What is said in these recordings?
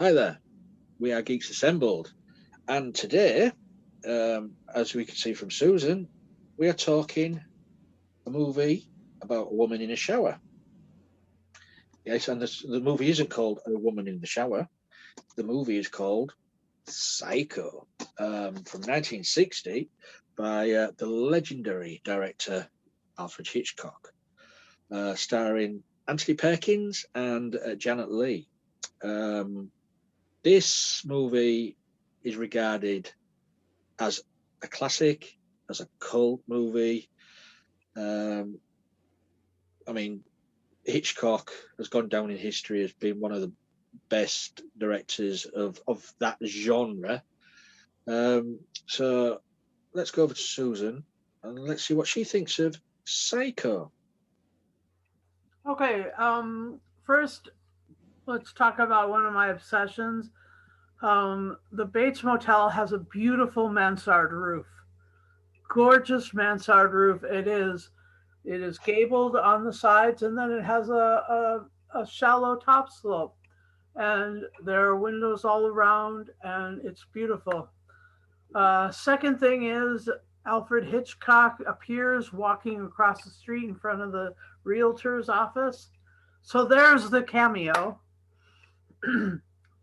Hi there, we are Geeks Assembled, and today, as we can see from Susan, we are talking a movie about a woman in a shower. Yes, and the movie isn't called A Woman in the Shower. The movie is called Psycho, from 1960 by the legendary director Alfred Hitchcock, starring Anthony Perkins and Janet Leigh. This movie is regarded as a classic, as a cult movie. I mean, Hitchcock has gone down in history as being one of the best directors of that genre. So let's go over to Susan and let's see what she thinks of Psycho. Okay, first, let's talk about one of my obsessions. The Bates Motel has a beautiful mansard roof. Gorgeous mansard roof. It is. It is gabled on the sides, and then it has a shallow top slope. And there are windows all around, and it's beautiful. Second thing is Alfred Hitchcock appears walking across the street in front of the realtor's office. So there's the cameo.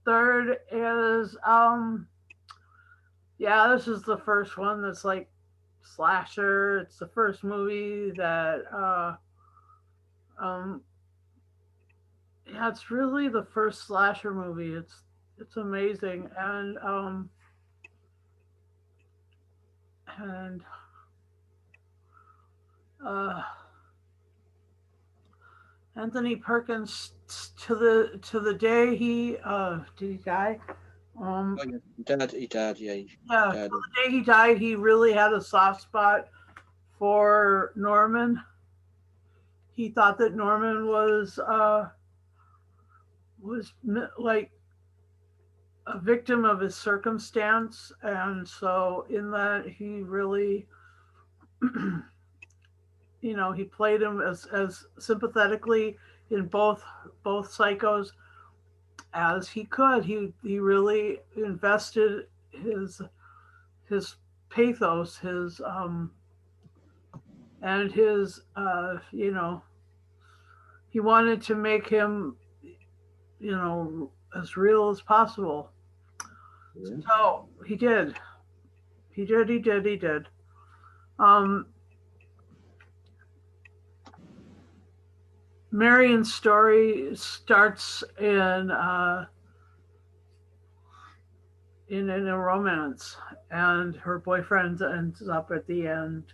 Third is yeah, this is the first one that's like slasher. It's the first movie that um yeah, it's really the first slasher movie. It's amazing. And uh Anthony Perkins to the day he did he die? Um Oh, yeah. He died, yeah, he yeah, till died. the day he died, he really had a soft spot for Norman. He thought that Norman was like a victim of his circumstance, and so in that he really, he played him as sympathetically in both psychos as he could. He really invested his pathos, his and his he wanted to make him as real as possible. Yeah. So he did. Um, Marion's story starts in a romance, and her boyfriend ends up at the end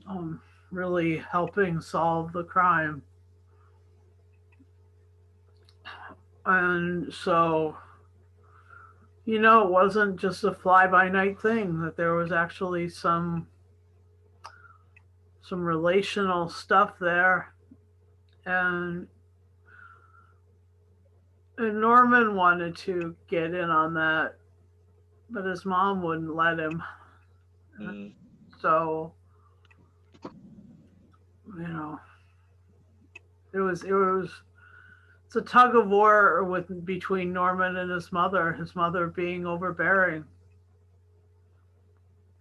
um, really helping solve the crime. And so, it wasn't just a fly by night thing, that there was actually some relational stuff there. And, and Norman wanted to get in on that, but his mom wouldn't let him. Mm. So, you know, it was it's a tug of war with between Norman and his mother being overbearing,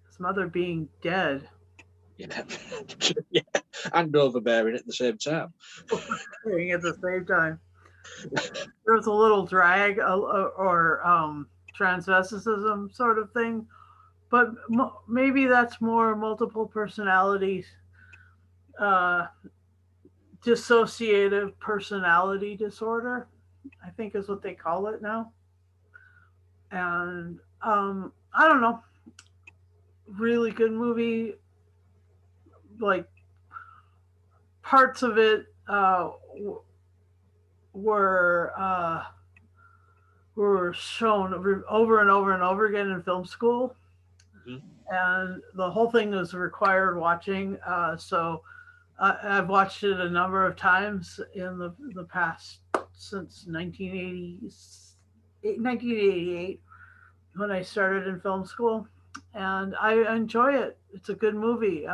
his mother being dead. Yeah. Yeah, and overbearing at the same time. At the same time. There was a little drag or transvesticism sort of thing, but maybe that's more multiple personalities, uh, dissociative personality disorder, I think is what they call it now. And I don't know, really good movie. Like parts of it were were shown over and over and over again in film school, Mhm. and the whole thing was required watching. So I've watched it a number of times in the past since 1988 when I started in film school, and I enjoy it. It's a good movie.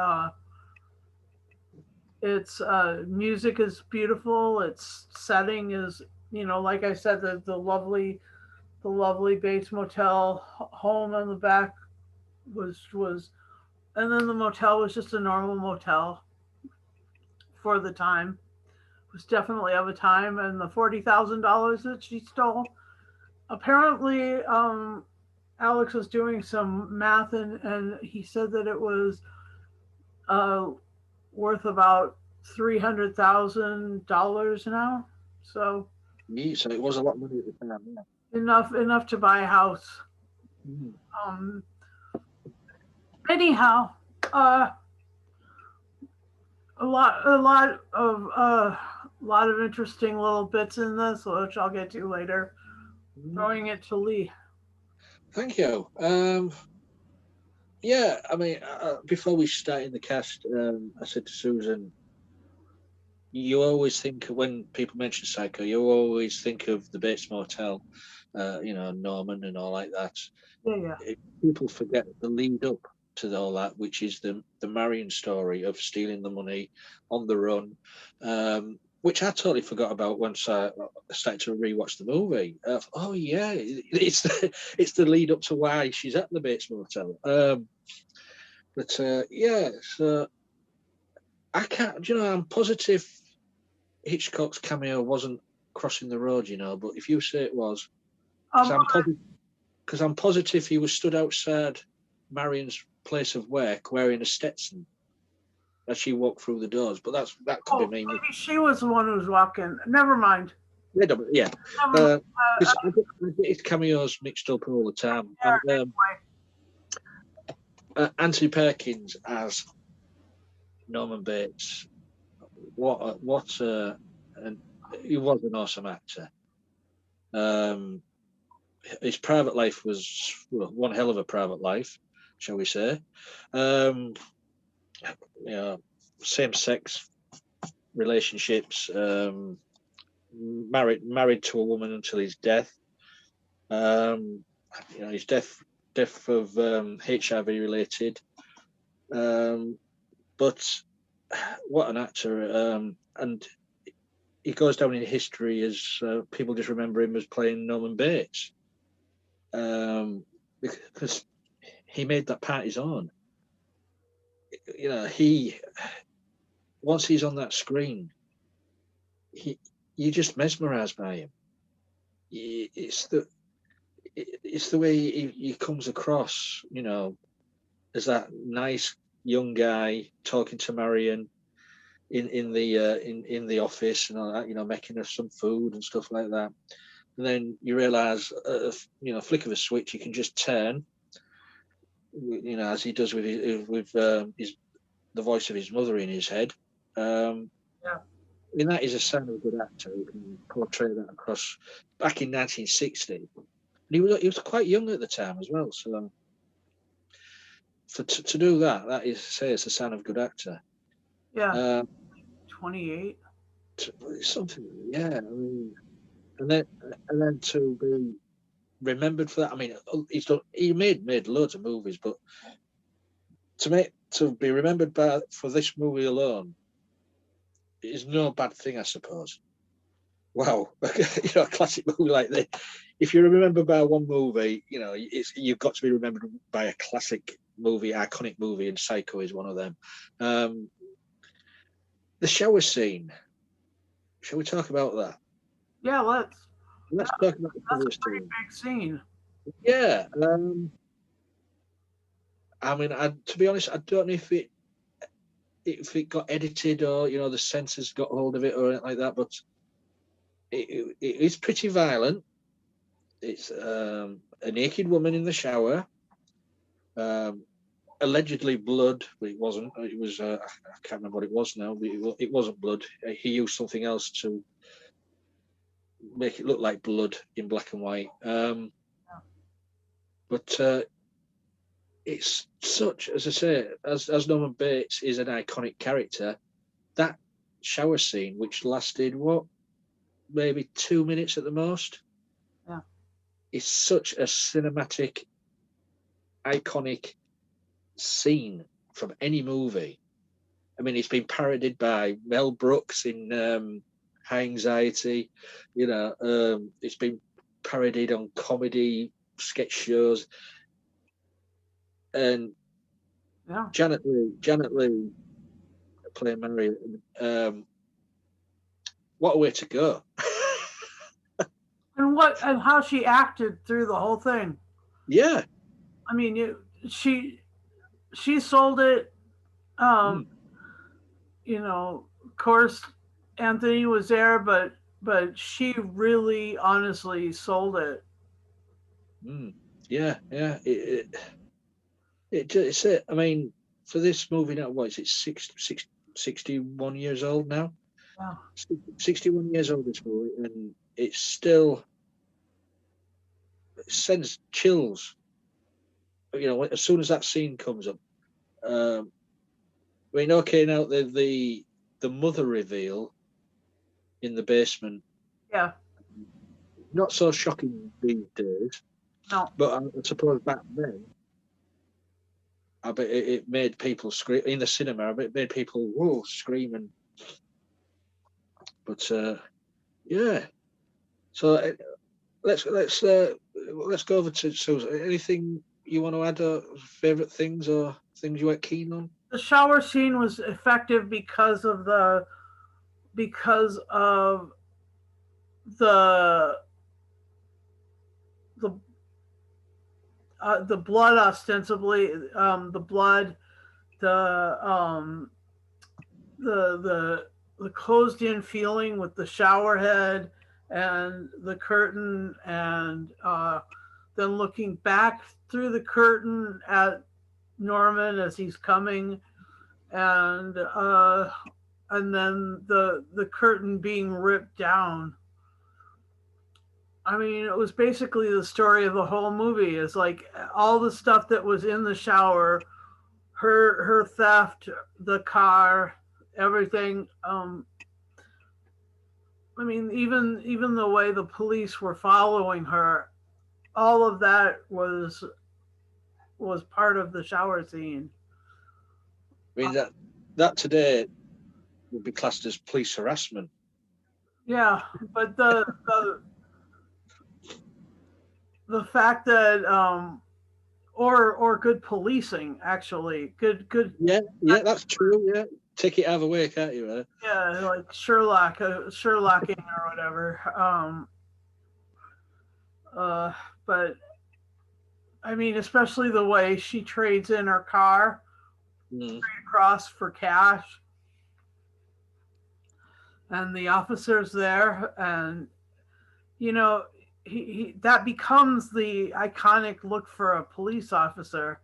Its music is beautiful. Its setting is like I said, the lovely Bates Motel home on the back was, and then the motel was just a normal motel for the time. It was definitely of a time, and the $40,000 that she stole. Apparently, Alex was doing some math, and he said that it was uh, worth about $300,000 now. So So it was a lot of money at the time. Yeah. enough to buy a house. Mm. Um, anyhow, uh, a lot of interesting little bits in this, which I'll get to later. Mm. Throwing it to Lee. Thank you. Yeah, I mean, before we started the cast, I said to Susan, you always think when people mention Psycho, you always think of the Bates Motel, Norman and all like that. Yeah, yeah. People forget the lead up to all that, which is the Marion story of stealing the money on the run, which I totally forgot about once I started to rewatch the movie. Oh yeah, it's the lead up to why she's at the Bates Motel. Yeah, so I can't. I'm positive Hitchcock's cameo wasn't crossing the road, but if you say it was, because Um, I'm positive he was stood outside Marion's place of work wearing a Stetson as she walked through the doors. But that could be me. maybe she was the one who was walking. Never mind. Yeah. Never mind. Because I get his cameos mixed up all the time. And Anthony Perkins as Norman Bates, and he was an awesome actor. His private life was one hell of a private life, shall we say. Same-sex relationships, married to a woman until his death. His death of HIV related. But what an actor! And he goes down in history as people just remember him as playing Norman Bates. Because he made that part his own. He once he's on that screen, you're just mesmerised by him. It's the way he comes across, as that nice young guy talking to Marion in the office and all that, making her some food and stuff like that. And then you realise, flick of a switch, you can just turn, as he does with the voice of his mother in his head. Yeah. I mean, that is a sign of a good actor who can portray that across. Back in 1960, and he was quite young at the time as well. So to do that is it's a sign of a good actor. Yeah. 28. Something, yeah. I mean, and then to be remembered for that. I mean, he made loads of movies, but to be remembered for this movie alone is no bad thing, I suppose. Wow, a classic movie like this. If you're remembered by one movie, you've got to be remembered by a classic movie, iconic movie, and Psycho is one of them. The shower scene. Shall we talk about that? Yeah, let's Talk about the shower That's a pretty scene. big scene. Yeah. I mean, to be honest, I don't know if it got edited or the censors got hold of it or anything like that, but it is pretty violent. It's a naked woman in the shower, allegedly blood, but it wasn't. It was I can't remember what it was now, but it wasn't blood. He used something else to make it look like blood in black and white. But it's such, as I say, as Norman Bates is an iconic character, that shower scene, which lasted maybe 2 minutes at the most, is such a cinematic, iconic scene from any movie. I mean, it's been parodied by Mel Brooks in high anxiety. It's been parodied on comedy sketch shows, and Yeah. Janet Leigh playing Marion. What a way to go! And how she acted through the whole thing. Yeah. I mean, she sold it. Mm. Of course, Anthony was there, but she really, honestly sold it. Mm. Yeah. It's it. I mean, for this movie now, what is it? 61 years old now. Yeah. 61 years old, this movie, and it still sends chills. As soon as that scene comes up. Okay, now the mother reveal in the basement, Yeah. not so shocking these days, No. but I suppose back then, I bet it made people scream in the cinema. I bet it made people screaming. But yeah, so let's go over to Susan. Anything you want to add? Favorite things or things you were keen on? The shower scene was effective because of the the the the blood, ostensibly, the blood, the the closed in feeling with the shower head and the curtain, and then looking back through the curtain at Norman as he's coming, and then the curtain being ripped down. I mean, it was basically the story of the whole movie. Is like all the stuff that was in the shower, her theft, the car, everything. I mean, even the way the police were following her, all of that was part of the shower scene. I mean that today would be classed as police harassment. Yeah, but the fact that or good policing, actually, good. Yeah, that's true. Yeah, take it either way, can't you? Yeah, like Sherlocking or whatever. But I mean, especially the way she trades in her car across for cash, and the officer's there, and he that becomes the iconic look for a police officer.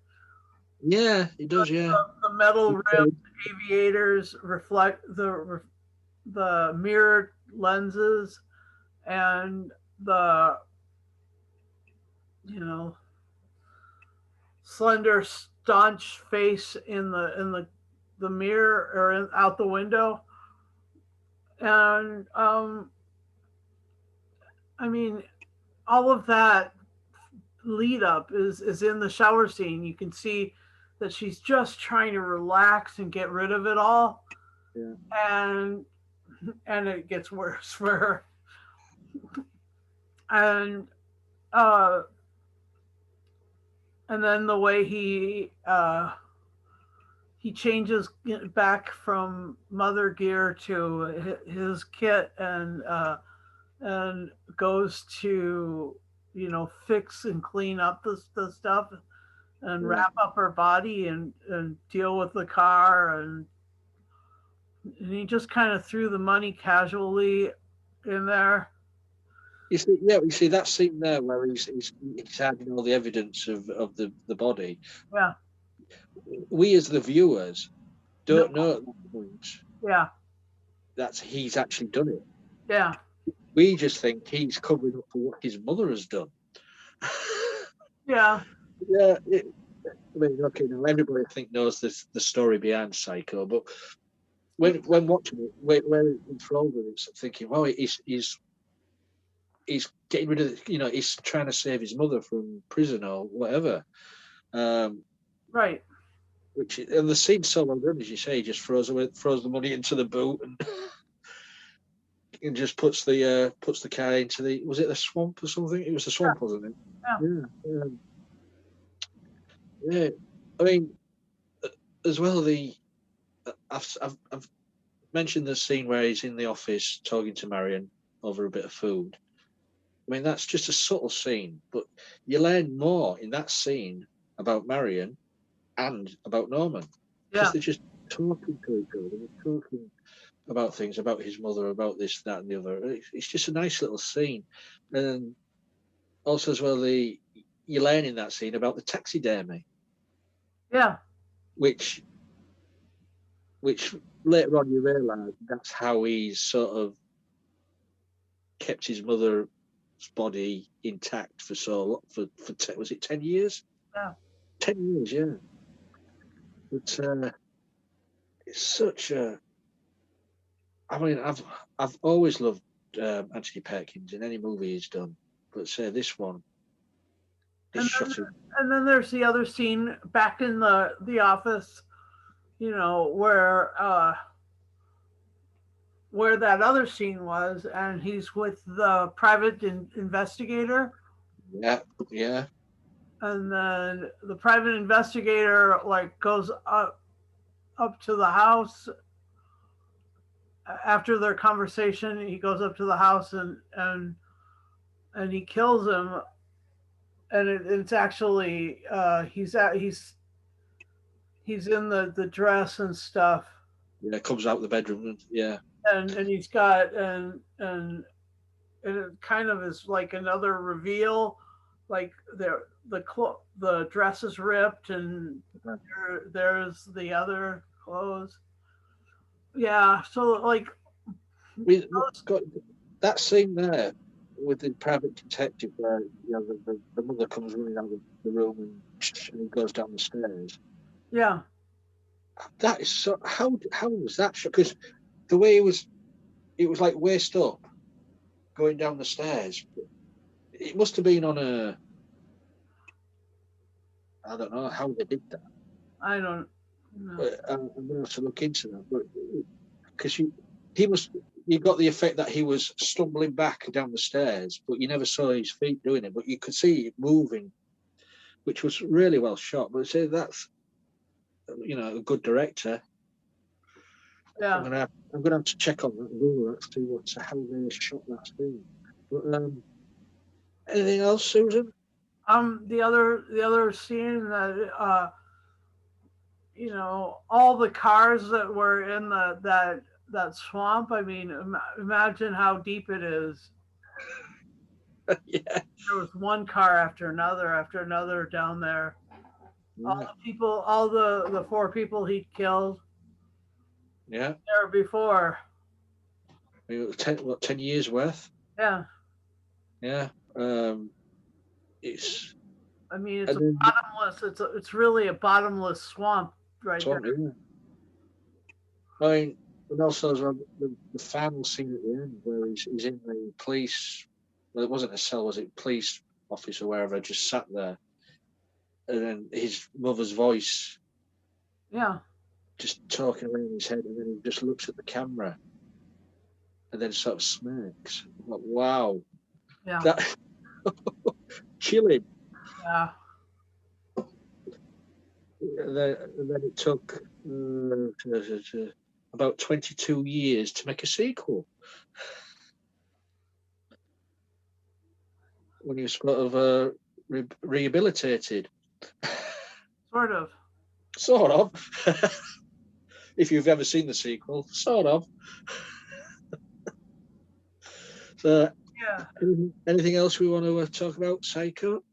Yeah, it does. Yeah, The metal rimmed aviators reflect the mirrored lenses, and the slender, staunch face in the mirror, or out the window, and I mean, all of that lead up is in the shower scene. You can see that she's just trying to relax and get rid of it all, and it gets worse for her. And then the way he changes back from mother gear to his kit, and goes to fix and clean up the stuff, and wrap up her body, and deal with the car, and he just kind of threw the money casually in there. You see that scene there where he's hiding all the evidence of the body. Yeah. We as the viewers don't know at that point. Yeah. That's he's actually done it. Yeah. We just think he's covering up for what his mother has done. Yeah. Yeah. I mean, okay, now everybody I think knows the story behind Psycho, but when watching it, when enthralled with it, thinking, well, he's getting rid of he's trying to save his mother from prison or whatever. Right. And the scene's so well done, as you say, he just throws the money into the boot, and and just puts the car into was it the swamp or something? It was the swamp, wasn't it? Yeah. Yeah. I mean, as well, I've mentioned the scene where he's in the office talking to Marion over a bit of food. I mean, that's just a subtle scene, but you learn more in that scene about Marion and about Norman because they're just talking to each other. They're talking about things, about his mother, about this, that, and the other. It's just a nice little scene. And also, as well, you learn in that scene about the taxidermy. Yeah. Which later on you realise that's how he's sort of kept his mother's body intact for was it 10 years? Yeah. 10 years, yeah. But it's such a. I mean, I've always loved Anthony Perkins in any movie he's done, but say this one, it's shot in. And then there's the other scene back in the office, where that other scene was, and he's with the private investigator. Yeah, yeah. And then the private investigator goes up to the house after their conversation. He goes up to the house and he kills him. And it's actually he's in the dress and stuff. Yeah, comes out the bedroom. Yeah. And he's got and it kind of is like another reveal, like the dress is ripped and there's the other clothes. Yeah, so we've got that scene there with the private detective where the mother comes running out of the room and he goes down the stairs. Yeah. That is so. How was that shot? Because the way it was like waist up, going down the stairs. It must have been on a. I don't know how they did that. I don't know. I'm going to have to look into that. But because he must. You got the effect that he was stumbling back down the stairs, but you never saw his feet doing it. But you could see it moving, which was really well shot. But say that's, a good director. Yeah. I'm gonna have to check on that Google to see how they shot that scene. But anything else, Susan? The other scene that all the cars that were in that swamp. I mean, imagine how deep it is. Yeah. There was one car after another down there. Yeah. All the people, all the 4 people he killed. Yeah. There before. 10 years worth? Yeah. Yeah. It's. I mean, it's bottomless. It's really a bottomless swamp right there. Yeah. I mean, and also the final scene at the end where he's in the police. Well, it wasn't a cell, was it? Police office or wherever, just sat there, and then his mother's voice. Yeah. Just talking around his head, and then he just looks at the camera, and then sort of smirks. I'm like, wow. Yeah. That chilling. Yeah. And then it took about 22 years to make a sequel. When he was sort of rehabilitated. Sort of. Sort of. If you've ever seen the sequel, sort of. So, yeah. Anything else we want to talk about, Psycho?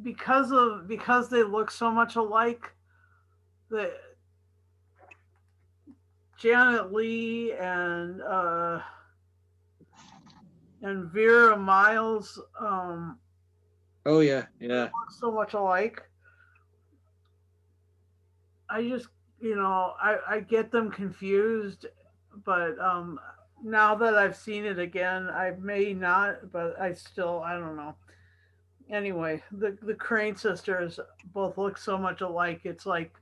Because they look so much alike, the Janet Leigh and Vera Miles. Oh yeah. Look so much alike. I just, I get them confused, but now that I've seen it again, I may not, but I don't know. anyway, the Crane sisters both look so much alike. It's like,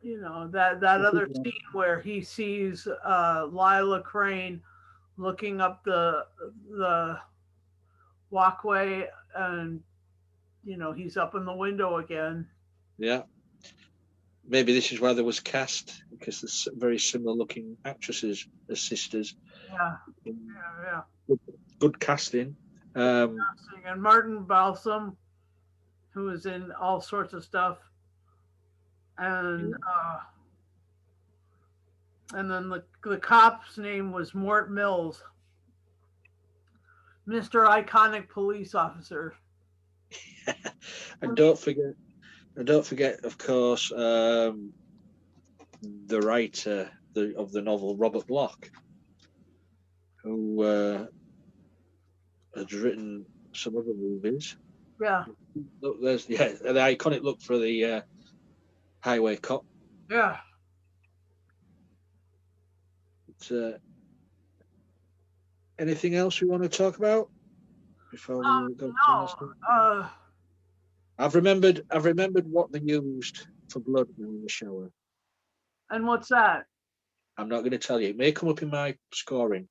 that other scene where he sees Lila Crane looking up the walkway, and he's up in the window again. Yeah. Maybe this is why there was cast, because there's very similar looking actresses as sisters. Yeah, yeah. Good casting. And Martin Balsam, who is in all sorts of stuff, and then the cop's name was Mort Mills, Mr. Iconic Police Officer. And don't forget, of course, the writer of the novel, Robert Bloch, who has written some other movies. Yeah. Look, there's the iconic look for the highway cop. Yeah. But, anything else we want to talk about before we go? No. I've remembered what they used for blood in the shower. And what's that? I'm not going to tell you. It may come up in my scoring.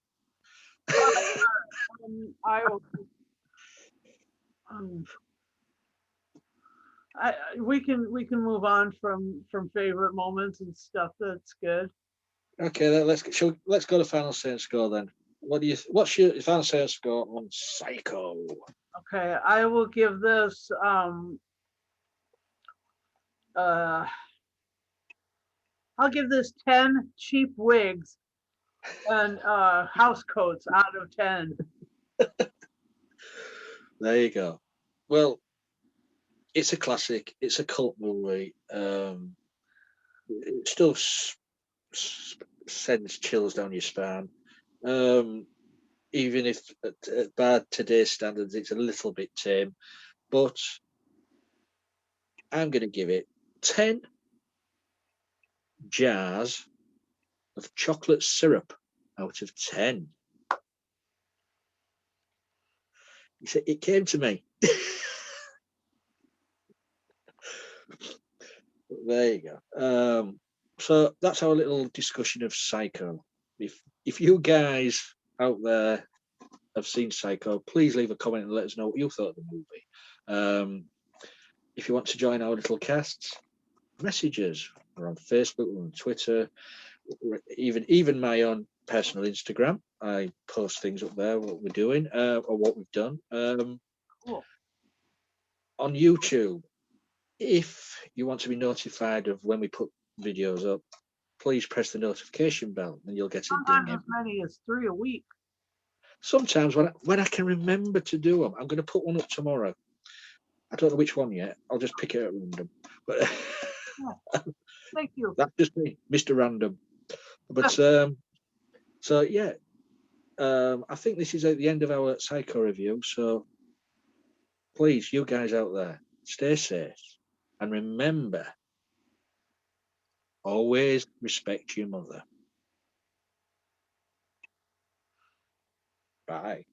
I will. We can move on from favorite moments and stuff. That's good. Okay, then let's go to final say and score then. What's your final say and score on Psycho? Okay, I will give this I'll give this 10 cheap wigs and house coats out of 10. There you go. Well, it's a classic. It's a cult movie. It still sends chills down your spine. Even if at bad today's standards, it's a little bit tame. But I'm going to give it 10 jars of chocolate syrup out of 10. It came to me. There you go. So that's our little discussion of Psycho. If you guys out there have seen Psycho, please leave a comment and let us know what you thought of the movie. If you want to join our little casts, message us. We're on Facebook, we're on Twitter, even my own personal Instagram. I post things up there, what we're doing or what we've done. Cool. On YouTube, if you want to be notified of when we put videos up, please press the notification bell and you'll get a Sometimes ding. as many as 3 a week. Sometimes when I can remember to do them, I'm going to put one up tomorrow. I don't know which one yet. I'll just pick it at random. But yeah. Thank you. That's just me, Mr. Random. But so yeah, I think this is at the end of our Psycho review. So please, you guys out there, stay safe and remember, always respect your mother. Bye.